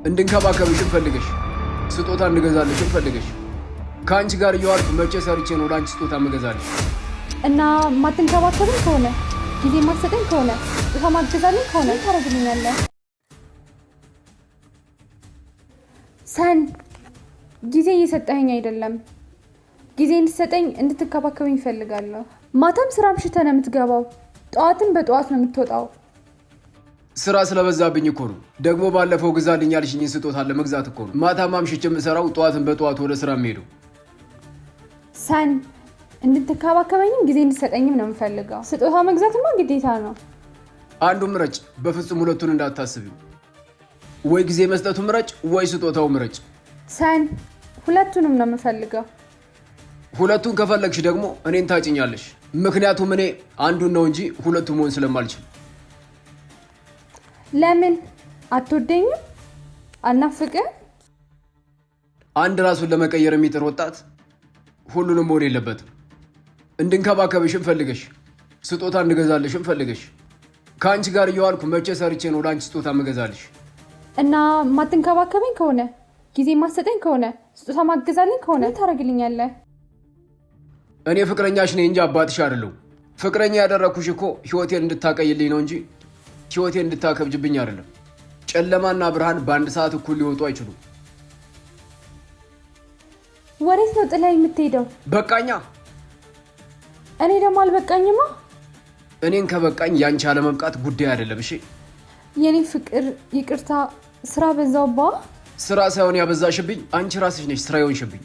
እንድንከባከብሽ ፈልገሽ ስጦታ እንገዛልሽ ፈልገሽ ካንቺ ጋር እየዋልኩ መቼ ሰርቼ ነው ላንቺ ስጦታ መገዛልሽ? እና ማትንከባከብኝ ከሆነ ጊዜ ማትሰጠኝ ከሆነ ስጦታ ማትገዛልኝ ከሆነ ታረግልኛለህ? ሰን ጊዜ እየሰጠኸኝ አይደለም። ጊዜ እንድትሰጠኝ እንድትከባከብኝ እፈልጋለሁ። ማታም ስራ አምሽተህ ነው የምትገባው፣ ጠዋትም በጠዋት ነው የምትወጣው። ስራ ስለበዛብኝ እኮ ነው። ደግሞ ባለፈው ግዛልኝ ያልሽኝን ስጦታ ለመግዛት እኮ ነው ማታም አምሽቼ የምሰራው፣ ጠዋትም በጠዋት ወደ ስራ የምሄደው። ሰን እንድትከባከበኝም ጊዜ እንድትሰጠኝም ነው የምፈልገው። ስጦታ መግዛትማ ግዴታ ነው። አንዱን ምረጭ። በፍጹም ሁለቱን እንዳታስቢ። ወይ ጊዜ መስጠቱ ምረጭ፣ ወይ ስጦታው ምረጭ። ሰን ሁለቱንም ነው የምፈልገው። ሁለቱን ከፈለግሽ ደግሞ እኔን ታጭኛለሽ። ምክንያቱም እኔ አንዱን ነው እንጂ ሁለቱም መሆን ስለማልችል። ለምን አትወደኝም? አልናፍቅህም? አንድ ራሱን ለመቀየር የሚጥር ወጣት ሁሉንም መሆን የለበትም። እንድንከባከብሽም ፈልገሽ ስጦታ እንገዛልሽም ፈልገሽ ከአንቺ ጋር እየዋልኩ መቼ ሰርቼ ነው ለአንቺ ስጦታ መገዛልሽ? እና ማትንከባከበኝ ከሆነ ጊዜ ማሰጠኝ ከሆነ ስጦታ ማገዛልኝ ከሆነ ታረግልኛለህ? እኔ ፍቅረኛሽ ነኝ እንጂ አባትሽ አይደለሁ። ፍቅረኛ ያደረኩሽ እኮ ህይወቴን እንድታቀይልኝ ነው እንጂ ህይወቴን እንድታከብጅብኝ አይደለም። ጨለማና ብርሃን በአንድ ሰዓት እኩል ሊወጡ አይችሉም። ወዴት ነው ጥላ የምትሄደው? በቃኛ። እኔ ደግሞ አልበቃኝማ። እኔን ከበቃኝ ያንቺ አለመብቃት ጉዳይ አይደለም። እሺ የኔ ፍቅር ይቅርታ፣ ስራ በዛውባ። ስራ ሳይሆን ያበዛሽብኝ አንቺ ራስሽ ነሽ ስራ ይሆንሽብኝ።